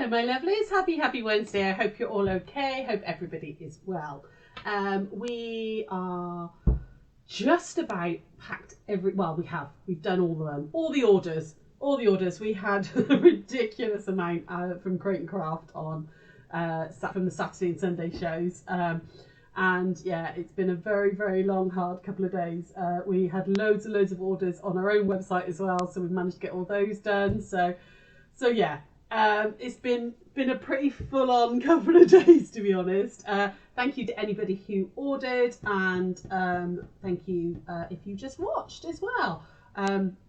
Hello my lovelies, happy Wednesday. I hope you're all okay, hope everybody is well. We are just about packed we've done all the orders. We had a ridiculous amount from Crate and Craft on from the Saturday and Sunday shows. And yeah, it's been a very long hard couple of days. We had loads and loads of orders on our own website as well, so we've managed to get all those done. So yeah, it's been a pretty full-on couple of days, to be honest. Thank you to anybody who ordered, and thank you if you just watched as well.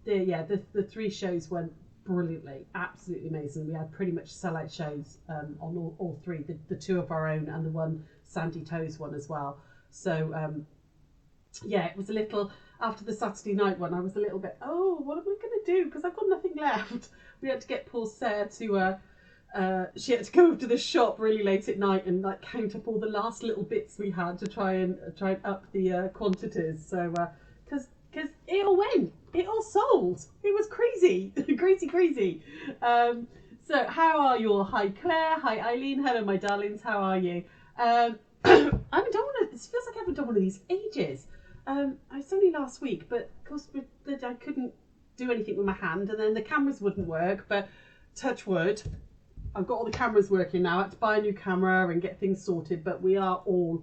The 3 shows went brilliantly, absolutely amazing. We had pretty much sellout shows on all 3, the 2 of our own and the one Sandy Toes one as well. So yeah, it was a little, after the Saturday night one, I was a little bit, oh, what am I going to do? Because I've got nothing left. We had to get poor Sara to, she had to go to the shop really late at night and like count up all the last little bits we had to try and up the quantities. So, because it all went, it all sold. It was crazy, crazy. So how are you all? Hi Claire, hi Eileen, hello my darlings, how are you? I haven't done one of, it feels like I haven't done one of these ages. It's only last week, but of course I couldn't do anything with my hand, and then the cameras wouldn't work, but touch wood, I've got all the cameras working now. I had to buy a new camera and get things sorted, but we are all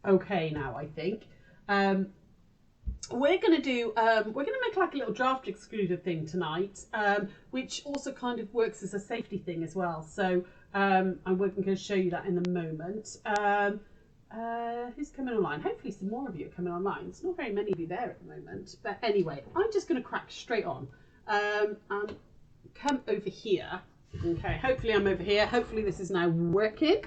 okay now, I think. We're going to make like a little draft excluder thing tonight, which also kind of works as a safety thing as well. So I'm going to show you that in a moment. Who's coming online? Hopefully some more of you are coming online. There's not very many of you there at the moment. But anyway, I'm just going to crack straight on and come over here. Okay, hopefully I'm over here. Hopefully this is now working.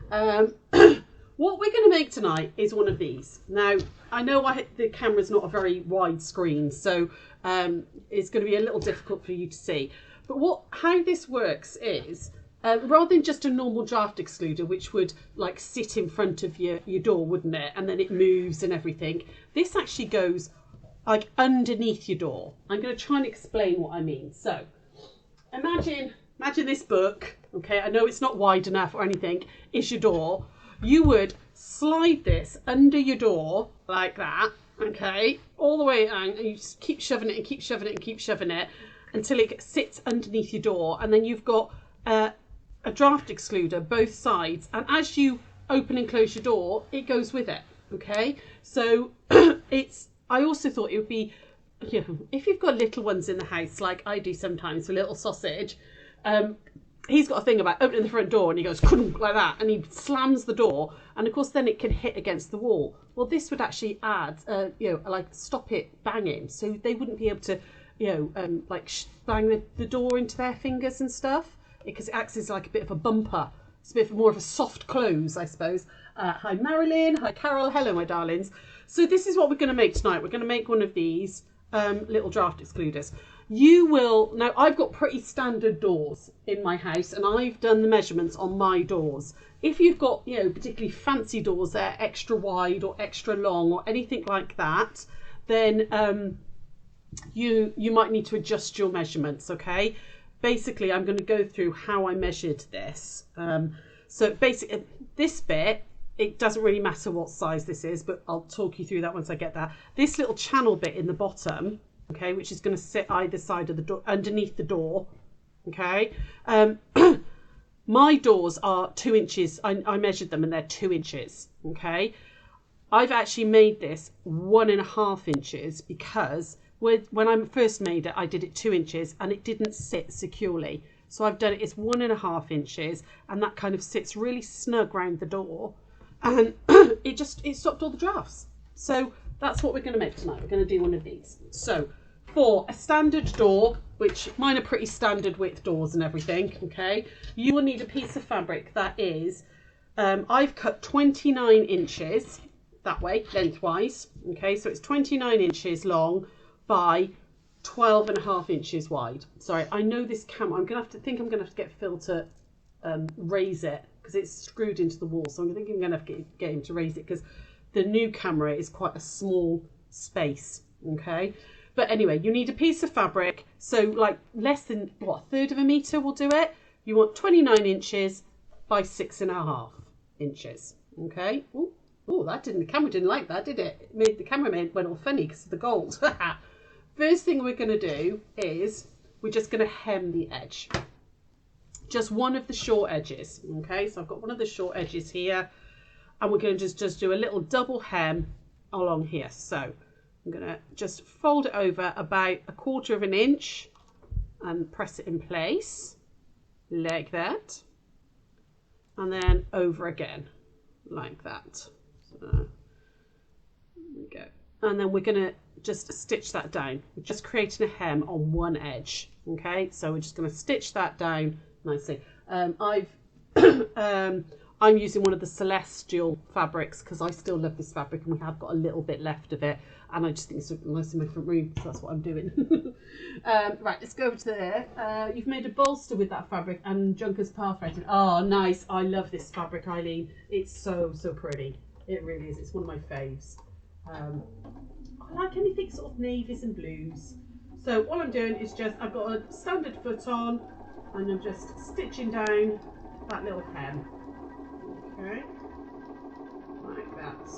What we're going to make tonight is one of these. Now, I know the camera's not a very wide screen, so it's going to be a little difficult for you to see. But how this works is, rather than just a normal draft excluder, which would like sit in front of your door, wouldn't it? And then it moves and everything. This actually goes like underneath your door. I'm going to try and explain what I mean. So imagine this book. Okay, I know it's not wide enough or anything. It's your door. You would slide this under your door like that. Okay, all the way down, and you just keep shoving it and keep shoving it and keep shoving it until it sits underneath your door, and then you've got a draft excluder both sides, and as you open and close your door, it goes with it. Okay, so I also thought it would be, if you've got little ones in the house like I do sometimes with little sausage, he's got a thing about opening the front door and he goes like that, and he slams the door, and of course then it can hit against the wall. Well, this would actually add like stop it banging, so they wouldn't be able to bang the door into their fingers and stuff, because it acts as like a bit of a bumper. It's a bit more of a soft close, I suppose. Hi Marilyn, hi Carol, hello my darlings. So this is what we're going to make tonight. We're going to make one of these little draft excluders. Now I've got pretty standard doors in my house, and I've done the measurements on my doors. If you've got, particularly fancy doors that are extra wide or extra long or anything like that, then you might need to adjust your measurements, okay? Basically, I'm going to go through how I measured this. So basically, this bit, it doesn't really matter what size this is, but I'll talk you through that once I get that. This little channel bit in the bottom, okay, which is going to sit either side of the door, underneath the door, okay. My doors are 2 inches. I measured them and they're 2 inches, okay. I've actually made this 1.5 inches because when I first made it, I did it 2 inches and it didn't sit securely. So I've done it's 1.5 inches, and that kind of sits really snug round the door, and it stopped all the drafts. So that's what we're going to make tonight. We're going to do one of these. So for a standard door, which mine are pretty standard width doors and everything, okay, you will need a piece of fabric that is, I've cut 29 inches that way, lengthwise, okay, so it's 29 inches long by 12.5 inches wide. Sorry, I know this camera, I'm going to have to get Phil to raise it, because it's screwed into the wall, so I'm thinking I'm going to have to get him to raise it, because the new camera is quite a small space, okay. But anyway, you need a piece of fabric, so like less than, what, 1/3 of a metre will do it. you want 29 inches by 6.5 inches. Okay. Oh, the camera didn't like that, did it? It made the cameraman went all funny because of the gold. First thing we're going to do is we're just going to hem the edge. Just one of the short edges. Okay, so I've got one of the short edges here, and we're going to just do a little double hem along here. So I'm going to just fold it over about 1/4 inch and press it in place like that, and then over again like that. So there we go. And then we're going to just stitch that down. We're just creating a hem on one edge. Okay, so we're just going to stitch that down nicely. I'm using one of the Celestial fabrics because I still love this fabric, and we have got a little bit left of it, and I just think it's nice in my front room, so that's what I'm doing. Right, let's go over to there. You've made a bolster with that fabric and Junkers Parfait. Oh, nice. I love this fabric, Eileen. It's so pretty. It really is. It's one of my faves. I like anything sort of navies and blues. So all I'm doing is I've got a standard foot on, and I'm just stitching down that little hem. Okay, like that.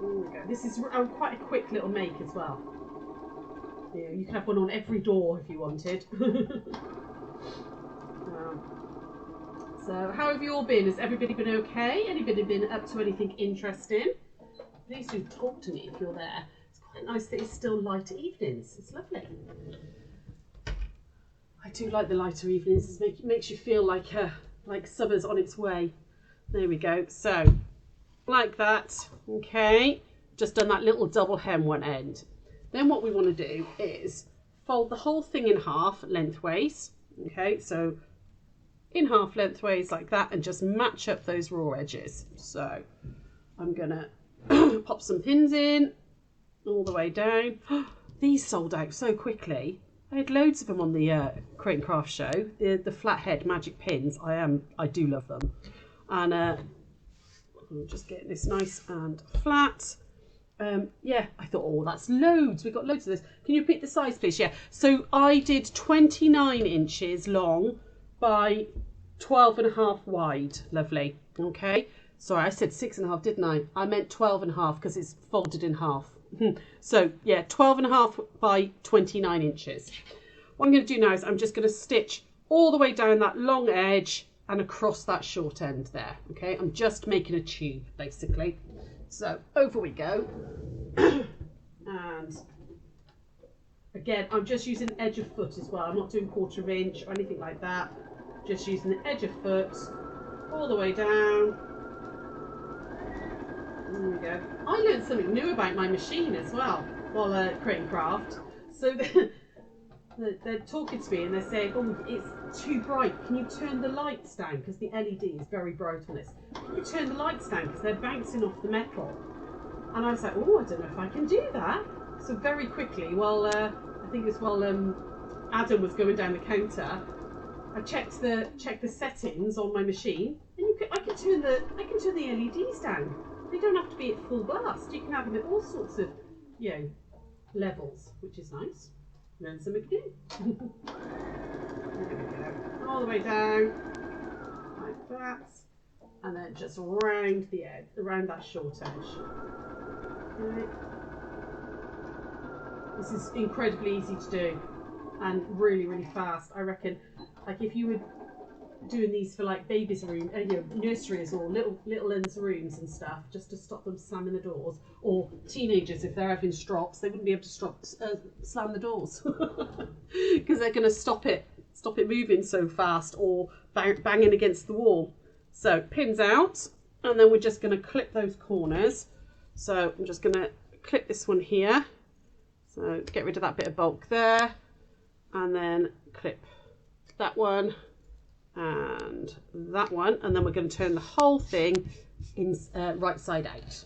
There we go. This is quite a quick little make as well. Yeah, you can have one on every door if you wanted. So how have you all been? Has everybody been okay? Anybody been up to anything interesting? Please do talk to me if you're there. It's quite nice that it's still lighter evenings. It's lovely. I do like the lighter evenings. It makes you feel like summer's on its way. There we go. So like that. Okay, just done that little double hem one end. Then what we want to do is fold the whole thing in half lengthways. Okay, so in half lengthways like that, and just match up those raw edges. So I'm gonna pop some pins in all the way down. These sold out so quickly. I had loads of them on the Create and Craft show. The flathead magic pins. I do love them. And I'm just getting this nice and flat. Yeah, I thought, oh, that's loads. We've got loads of this. Can you repeat the size, please? Yeah. So I did 29 inches long by 12.5 wide. Lovely. Okay. Sorry, I said 6.5, didn't I? I meant 12.5 because it's folded in half. So yeah, 12.5 by 29 inches. What I'm going to do now is I'm just going to stitch all the way down that long edge and across that short end there. Okay, I'm just making a tube basically. So over we go. And again, I'm just using edge of foot as well. I'm not doing 1/4 inch or anything like that. Just using the edge of foot all the way down. There we go. I learned something new about my machine as well while Create and Craft. So they're talking to me and they're saying, oh, it's too bright. Can you turn the lights down? Because the LED is very bright on this. Can you turn the lights down? Because they're bouncing off the metal. And I was like, oh, I don't know if I can do that. So very quickly, while I think it was while Adam was going down the counter, I checked the settings on my machine, and I can turn the LEDs down. They don't have to be at full blast. You can have them at all sorts of, levels, which is nice. Learn something new. There we go. All the way down, like that, and then just round the edge, around that short edge. Okay. This is incredibly easy to do, and really, really fast. I reckon, like if you were doing these for like babies' room, nurseries or little ones' rooms and stuff, just to stop them slamming the doors, or teenagers if they're having strops, they wouldn't be able to slam the doors because they're going to stop it moving so fast or banging against the wall. So pins out, and then we're just going to clip those corners. So I'm just going to clip this one here, so get rid of that bit of bulk there, and then clip that one and that one, and then we're going to turn the whole thing in right side out.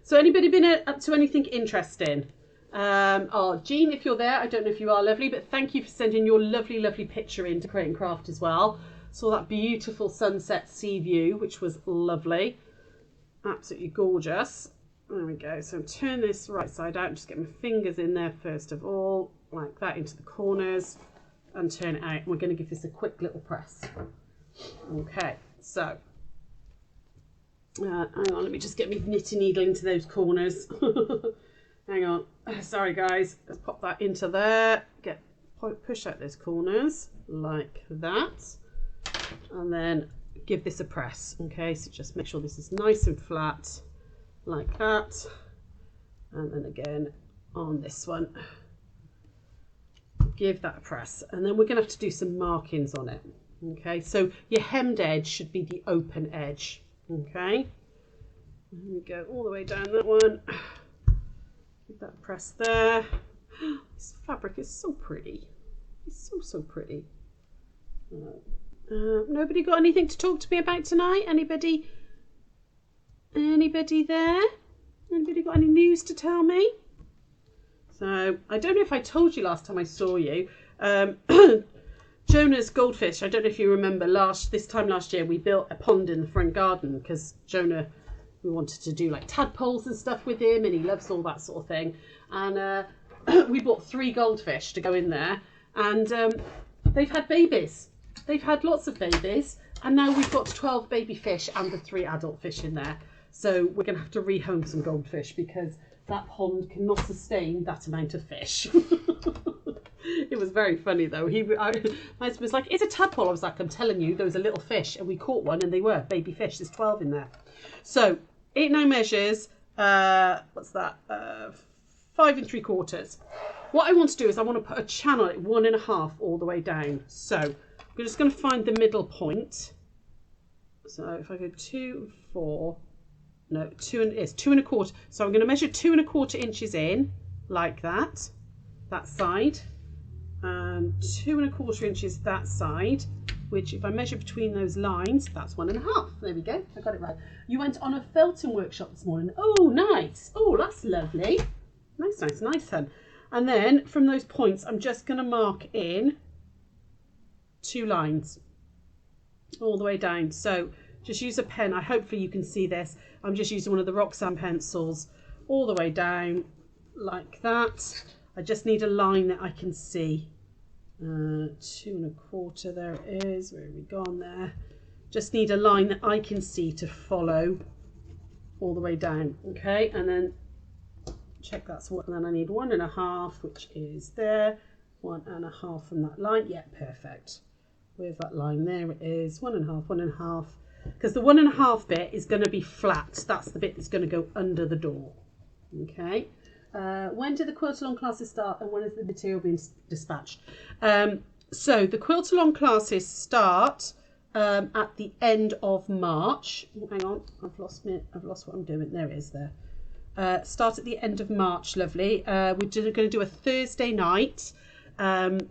So anybody been up to anything interesting? Oh, Jean, if you're there, I don't know if you are, lovely, but thank you for sending your lovely picture in to Create and Craft as well. Saw that beautiful sunset sea view, which was lovely, absolutely gorgeous. There we go. So turn this right side out, just get my fingers in there first of all, like that, into the corners. and turn it out. We're going to give this a quick little press. Okay, so hang on, let me just get my knitting needle into those corners. Hang on, sorry guys, let's pop that into there, push out those corners like that, and then give this a press. Okay, so just make sure this is nice and flat like that, and then again on this one, give that a press, and then we're going to have to do some markings on it. Okay, so your hemmed edge should be the open edge. Okay, there we go, all the way down that one. Give that a press there. This fabric is so pretty. It's so pretty. Nobody got anything to talk to me about tonight? Anybody there? Anybody got any news to tell me? So I don't know if I told you last time I saw you. Jonah's goldfish, I don't know if you remember, this time last year we built a pond in the front garden because Jonah, we wanted to do like tadpoles and stuff with him, and he loves all that sort of thing. And we bought 3 goldfish to go in there, and they've had babies. They've had lots of babies, and now we've got 12 baby fish and the 3 adult fish in there. So we're going to have to rehome some goldfish because that pond cannot sustain that amount of fish. It was very funny though. My husband was like, "It's a tadpole." I was like, "I'm telling you, there was a little fish," and we caught one, and they were baby fish. There's 12 in there. So 8-9 measures. What's that? 5 3/4. What I want to do is I want to put a channel at 1.5 all the way down. So we're just going to find the middle point. So if I go 2 and 4, no, 2 and it's 2 1/4. So I'm going to measure 2 1/4 inches in like that side, and 2 1/4 inches that side, which if I measure between those lines, that's 1.5. There we go, I got it right. You went on a felting workshop this morning. Oh, nice. Oh, that's lovely. Nice, hun. And then from those points, I'm just going to mark in 2 lines all the way down. So just use a pen. Hopefully you can see this. I'm just using one of the Roxanne pencils all the way down like that. I just need a line that I can see. 2 1/4, there it is. Where have we gone there? Just need a line that I can see to follow all the way down. Okay, and then check that's what, and then I need 1.5, which is there. 1.5 from that line. Yeah, perfect. Where's that line? There it is. 1.5, 1.5. Because the 1.5 bit is going to be flat. That's the bit that's going to go under the door. Okay. When do the quilt-along classes start, and when is the material being dispatched? So the quilt-along classes start at the end of March. Oh, hang on, I've lost what I'm doing. There it is. There. Start at the end of March. Lovely. We're going to do a Thursday night, and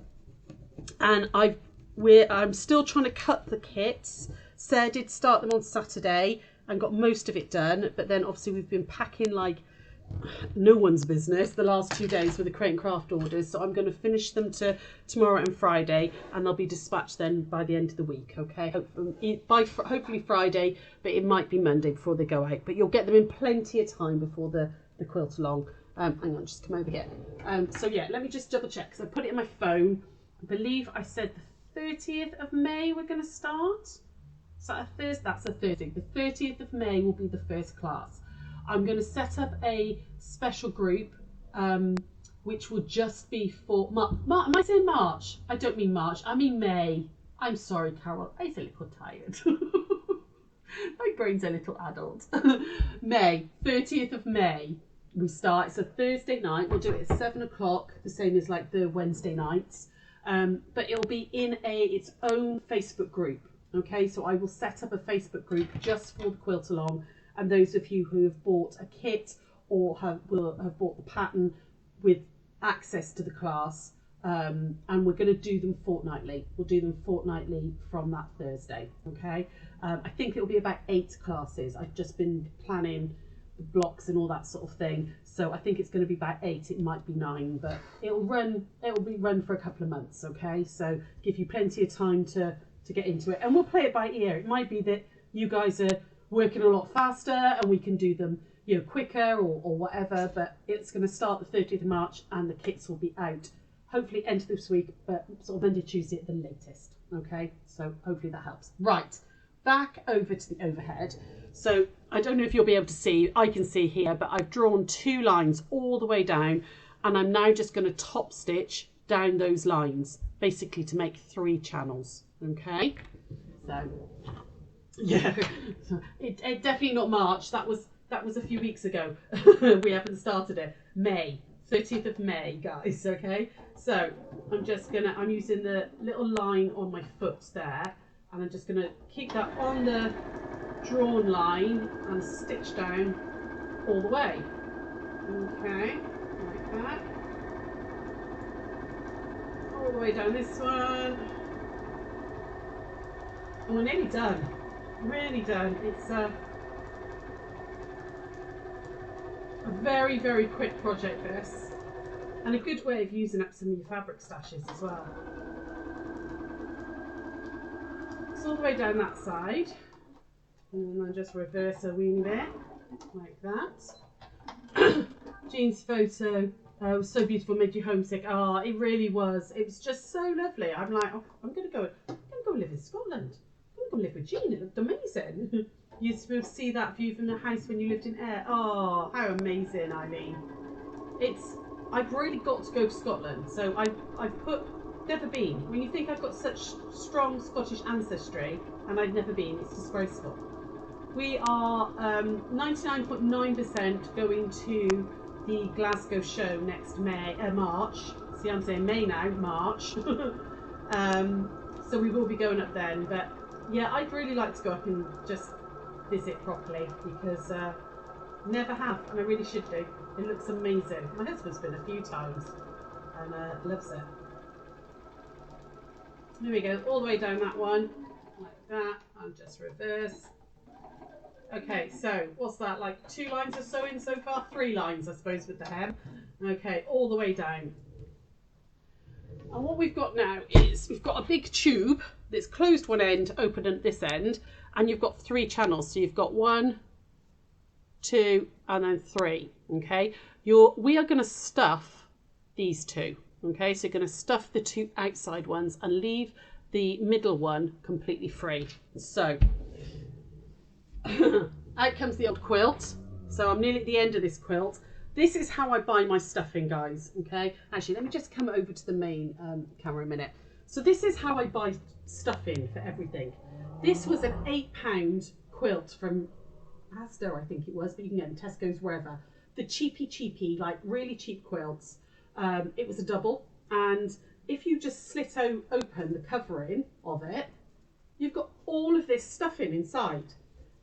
I'm still trying to cut the kits. Sarah did start them on Saturday and got most of it done, but then obviously we've been packing like no one's business the last 2 days with the Crate and Craft orders, so I'm going to finish them tomorrow and Friday, and they'll be dispatched then by the end of the week. Okay, hopefully Friday, but it might be Monday before they go out, but you'll get them in plenty of time before the quilt along. Hang on, just come over here. So yeah, let me just double check, because I put it in my phone. I believe I said the 30th of May we're going to start. Is that a Thursday? That's a Thursday. The 30th of May will be the first class. I'm going to set up a special group, which will just be for... am I saying March? I don't mean March. I mean May. I'm sorry, Carol. I'm a little tired. My brain's a little adult. May. 30th of May. We start. It's a Thursday night. We'll do it at 7 o'clock, the same as like the Wednesday nights. But it'll be in its own Facebook group. Okay, so I will set up a Facebook group just for the quilt along. And those of you who have bought a kit or will have bought the pattern with access to the class, and we're going to do them fortnightly. We'll do them fortnightly from that Thursday. Okay, I think it'll be about 8 classes. I've just been planning the blocks and all that sort of thing, so I think it's going to be about 8. It might be 9, but it'll be run for a couple of months. Okay, so give you plenty of time to get into it, and we'll play it by ear. It might be that you guys are working a lot faster and we can do them, quicker or whatever, but it's going to start the 30th of March and the kits will be out hopefully end of this week, but sort of Monday, Tuesday at the latest. Okay, so hopefully that helps. Right, back over to the overhead. So I don't know if you'll be able to see, I can see here, but I've drawn 2 lines all the way down, and I'm now just going to top stitch down those lines, basically to make 3 channels. Okay, so yeah, it definitely not March. That was a few weeks ago. We haven't started it. May 30th of May, guys. Okay, so I'm using the little line on my foot there, and I'm just gonna keep that on the drawn line and stitch down all the way. Okay, like that. All the way down this one. And we're nearly done. Really done. It's a very, very quick project, this. And a good way of using up some of your fabric stashes as well. So all the way down that side. And then just reverse a weeny bit, like that. Jean's photo was so beautiful, made you homesick. Oh, it really was. It was just so lovely. I'm like, oh, I'm gonna go live in Scotland. I'm gonna go live with Jean. It looked amazing. You used to be able to see that view from the house when you lived in Ayr. Oh, how amazing, Eileen. I've really got to go to Scotland. So I've never been. When you think I've got such strong Scottish ancestry and I've never been, it's disgraceful. We are 99.9% going to the Glasgow show next March. See, I'm saying May now, March. So we will be going up then. But yeah, I'd really like to go up and just visit properly, because never have, and I really should do. It looks amazing. My husband's been a few times and loves it. There we go, all the way down that one, like that, and just reverse. Okay, so what's that, like 2 lines or so in so far? 3 lines, I suppose, with the hem. Okay, all the way down. And what we've got now is we've got a big tube that's closed one end, open at this end, and you've got 3 channels. So you've got 1, 2, and then 3. Okay, we are going to stuff these 2. Okay, so you're going to stuff the 2 outside ones and leave the middle one completely free. So out comes the old quilt. So I'm nearly at the end of this quilt. This is how I buy my stuffing, guys. Okay, actually, let me just come over to the main camera a minute. So this is how I buy stuffing for everything. This was an £8 quilt from Asda, I think it was, but you can get them Tesco's, wherever. The cheapy, like really cheap quilts. It was a double, and if you just slit open the covering of it, you've got all of this stuffing inside.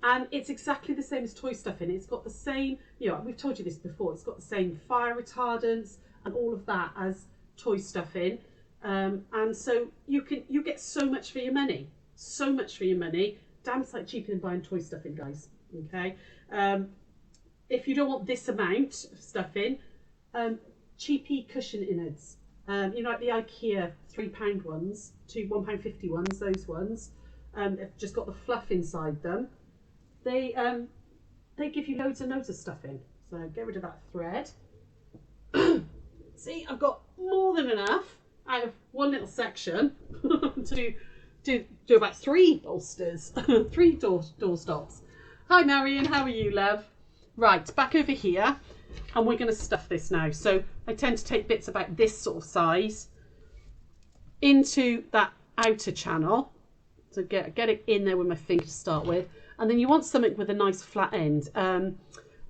And it's exactly the same as toy stuffing. It's got the same, you know, we've told you this before, it's got the same fire retardants and all of that as toy stuffing. And so you get so much for your money. So much for your money. Damn sight cheaper than buying toy stuffing, guys. Okay. If you don't want this amount of stuffing, cheapy cushion innards. You know, like the IKEA £3 ones, £1.50 ones, those ones. They've just got the fluff inside them. They give you loads and loads of stuffing. So get rid of that thread. See, I've got more than enough out of one little section to do about 3 bolsters, 3 door stops. Hi Marion, how are you, love? Right, back over here, and we're going to stuff this now. So I tend to take bits about this sort of size into that outer channel. So get it in there with my finger to start with. And then you want something with a nice flat end.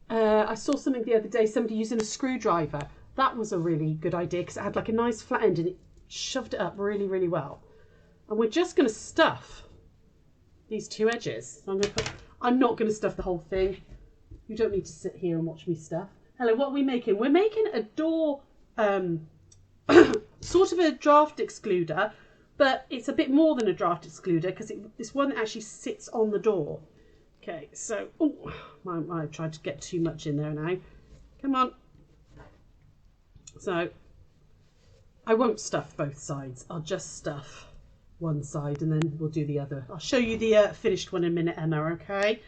I saw something the other day, somebody using a screwdriver. That was a really good idea because it had like a nice flat end and it shoved it up really, really well. And we're just going to stuff these 2 edges. So I'm not going to stuff the whole thing. You don't need to sit here and watch me stuff. Hello, what are we making? We're making a door, sort of a draught excluder, but it's a bit more than a draught excluder because this one actually sits on the door. Okay, so, oh, I tried to get too much in there now. Come on. So, I won't stuff both sides. I'll just stuff one side and then we'll do the other. I'll show you the finished one in a minute, Emma, okay?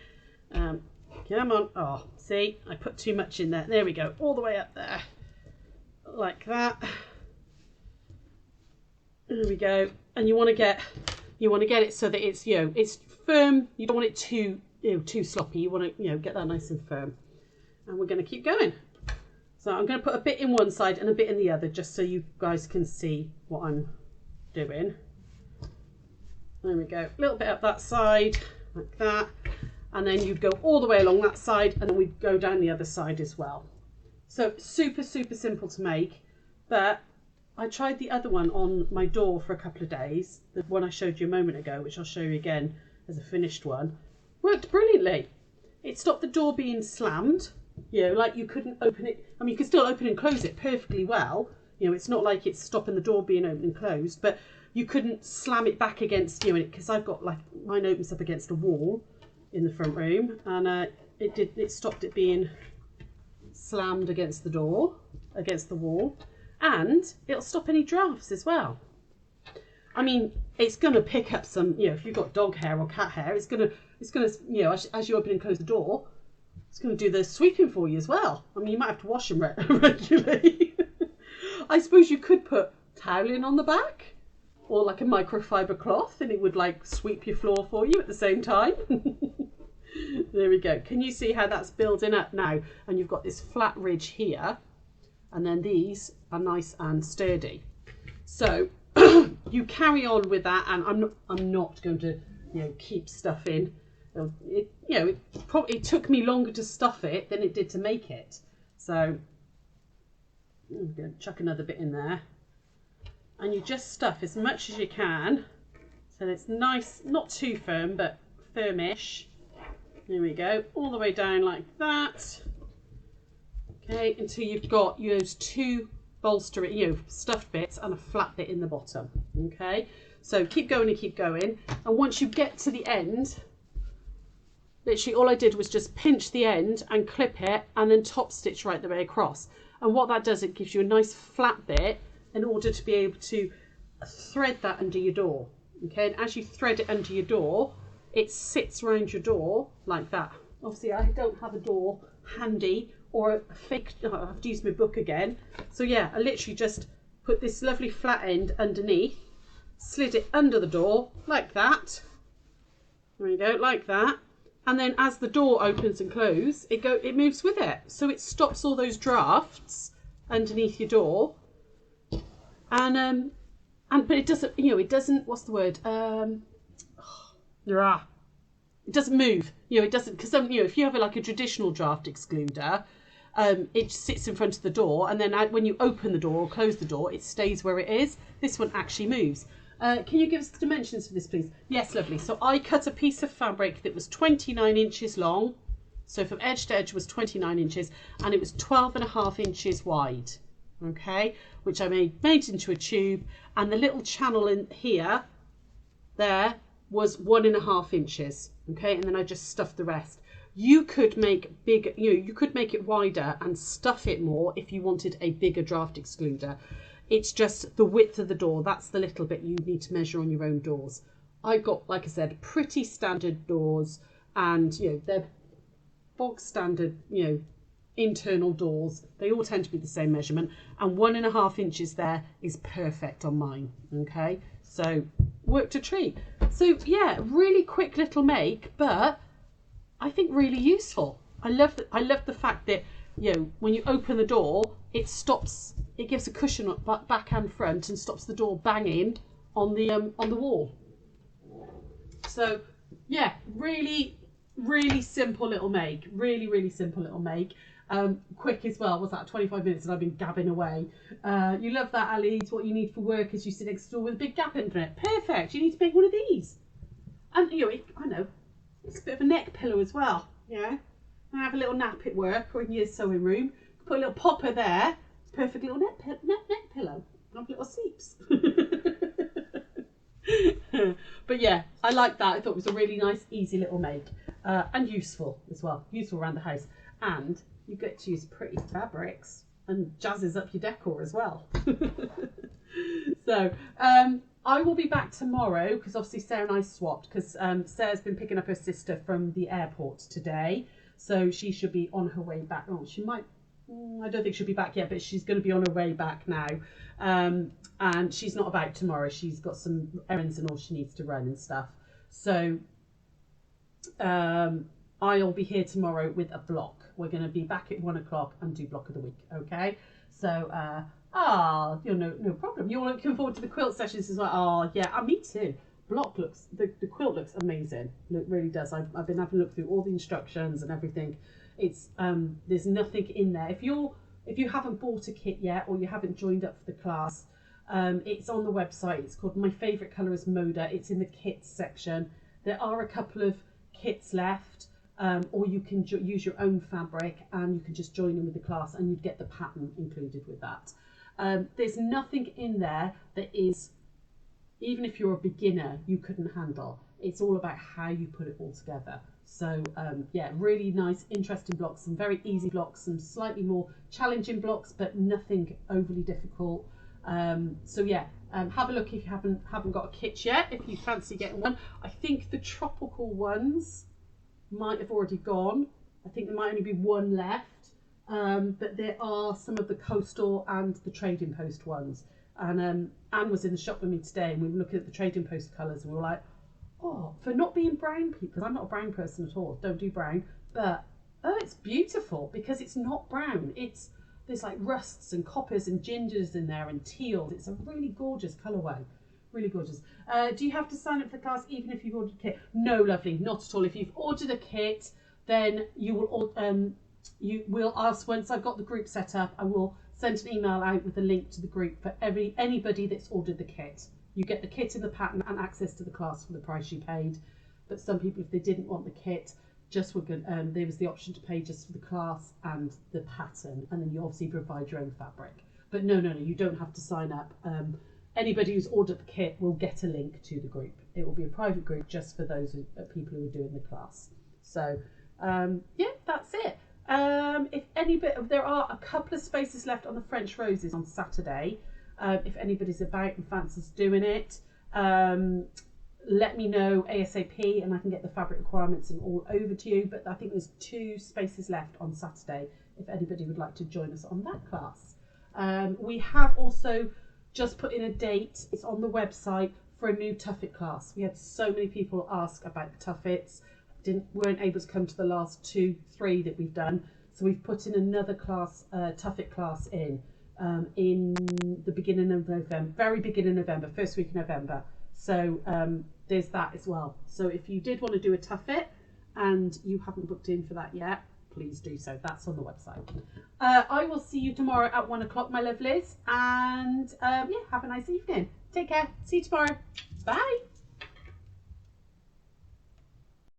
Come on. Oh, see, I put too much in there. There we go, all the way up there. Like that. There we go. And you want to get it so that it's, you know, it's firm. You don't want it too, you know, too sloppy. You want to, you know, get that nice and firm. And we're going to keep going. So I'm going to put a bit in one side and a bit in the other, just so you guys can see what I'm doing. There we go. A little bit up that side, like that. And then you'd go all the way along that side, and then we'd go down the other side as well. So super, super simple to make. But I tried the other one on my door for a couple of days. The one I showed you a moment ago, which I'll show you again as a finished one. Worked brilliantly. It stopped the door being slammed. You know, like you couldn't open it. I mean, you could still open and close it perfectly well. You know, it's not like it's stopping the door being open and closed, but you couldn't slam it back against, you know, because I've got, like, mine opens up against a wall in the front room, and it stopped it being slammed against the door, against the wall, and it'll stop any drafts as well. I mean, it's going to pick up some, you know, if you've got dog hair or cat hair, it's going to, you know, as you open and close the door, it's going to do the sweeping for you as well. I mean, you might have to wash them regularly. I suppose you could put toweling on the back, or like a microfiber cloth, and it would like sweep your floor for you at the same time. There we go. Can you see how that's building up now? And you've got this flat ridge here, and then these are nice and sturdy. So you carry on with that, and I'm not going to, you know, keep stuff in. It, you know, it took me longer to stuff it than it did to make it. So I'm going to chuck another bit in there, and you just stuff as much as you can so it's nice, not too firm, but firmish. There we go, all the way down like that. Okay, until you've got those two bolster, you know, stuffed bits and a flat bit in the bottom. Okay, so keep going and keep going, and once you get to the end, literally all I did was just pinch the end and clip it, and then top stitch right the way across. And what that does, it gives you a nice flat bit in order to be able to thread that under your door. Okay, and as you thread it under your door, it sits around your door like that. Obviously I don't have a door handy, or a fake, I have to use my book again. So yeah, I literally just put this lovely flat end underneath, slid it under the door like that. There we go, like that. And then as the door opens and closes, it moves with it. So it stops all those drafts underneath your door. And but it doesn't, you know, it doesn't, what's the word? It doesn't move. You know, it doesn't, because you know, if you have like a traditional draft excluder, it sits in front of the door, and then when you open the door or close the door, it stays where it is. This one actually moves. Can you give us the dimensions for this, please? Yes, lovely. So I cut a piece of fabric that was 29 inches long. So from edge to edge was 29 inches, and it was 12.5 inches wide. Okay, which I made into a tube, and the little channel in here, there, was 1.5 inches. Okay, and then I just stuffed the rest. You could make bigger, you know, you could make it wider and stuff it more if you wanted a bigger draft excluder. It's just the width of the door. That's the little bit you need to measure on your own doors. I've got, like I said, pretty standard doors, and you know, they're bog standard, you know, internal doors. They all tend to be the same measurement, and 1.5 inches there is perfect on mine. Okay, so worked a treat. So yeah, really quick little make, but I think really useful. I love the fact that, you know, when you open the door, it stops, it gives a cushion back and front and stops the door banging on the wall. So yeah, really simple little make. Really simple little make. Quick as well. Was that 25 minutes and I've been gabbing away. You love that, Ali. It's what you need for work, as you sit next door with a big gap in it. Perfect. You need to make one of these. And you know, I know, it's a bit of a neck pillow as well. Yeah. And have a little nap at work or in your sewing room. Put a little popper there. Perfect little neck pillow. Have little sleeps. But yeah, I like that. I thought it was a really nice, easy little make. And useful as well. Useful around the house. And you get to use pretty fabrics and jazzes up your decor as well. So I will be back tomorrow, because obviously Sarah and I swapped, because Sarah's been picking up her sister from the airport today, so she should be on her way back. Oh, she might I don't think she'll be back yet, but she's going to be on her way back now. And she's not about tomorrow. She's got some errands and all she needs to run and stuff. So I'll be here tomorrow with a block. We're going to be back at 1 o'clock and do block of the week. Okay. So, no problem. You're looking forward to the quilt sessions as well. Oh, yeah, me too. Block looks, the quilt looks amazing. It really does. I've been having a look through all the instructions and everything. It's there's nothing in there. If you haven't bought a kit yet or you haven't joined up for the class, it's on the website. It's called My Favourite Colour is Moda. It's in the kits section. There are a couple of kits left, or you can use your own fabric and you can just join in with the class and you'd get the pattern included with that. There's nothing in there that is, even if you're a beginner, you couldn't handle. It's all about how you put it all together. So yeah, really nice, interesting blocks, some very easy blocks, some slightly more challenging blocks, but nothing overly difficult. So yeah, have a look if you haven't got a kit yet, if you fancy getting one. I think the tropical ones might have already gone. I think there might only be one left, but there are some of the coastal and the trading post ones. And Anne was in the shop with me today and we were looking at the trading post colours and we were like, oh, for not being brown people, because I'm not a brown person at all, don't do brown, but oh, it's beautiful because it's not brown. There's like rusts and coppers and gingers in there and teals. It's a really gorgeous colourway, really gorgeous. Do you have to sign up for the class even if you've ordered a kit? No, lovely, not at all. If you've ordered a kit, then you will ask, once I've got the group set up, I will send an email out with a link to the group for anybody that's ordered the kit. You get the kit in the pattern and access to the class for the price you paid. But some people, if they didn't want the kit, just were good. There was the option to pay just for the class and the pattern, and then you obviously provide your own fabric. But no, you don't have to sign up. Anybody who's ordered the kit will get a link to the group. It will be a private group just for those people who are doing the class. So yeah, that's it. There are a couple of spaces left on the French Roses on Saturday. If anybody's about and fancies doing it, let me know ASAP and I can get the fabric requirements and all over to you. But I think there's 2 spaces left on Saturday if anybody would like to join us on that class. We have also just put in a date, it's on the website, for a new Tuffet class. We had so many people ask about the Tuffets, weren't able to come to the last 2-3 that we've done, so we've put in another class, Tuffet class in the beginning of November, very beginning of November, first week of November. So there's that as well. So if you did want to do a Tuffet and you haven't booked in for that yet, please do so. That's on the website. I will see you tomorrow at 1 o'clock, my lovelies, and yeah, have a nice evening. Take care. See you tomorrow. Bye.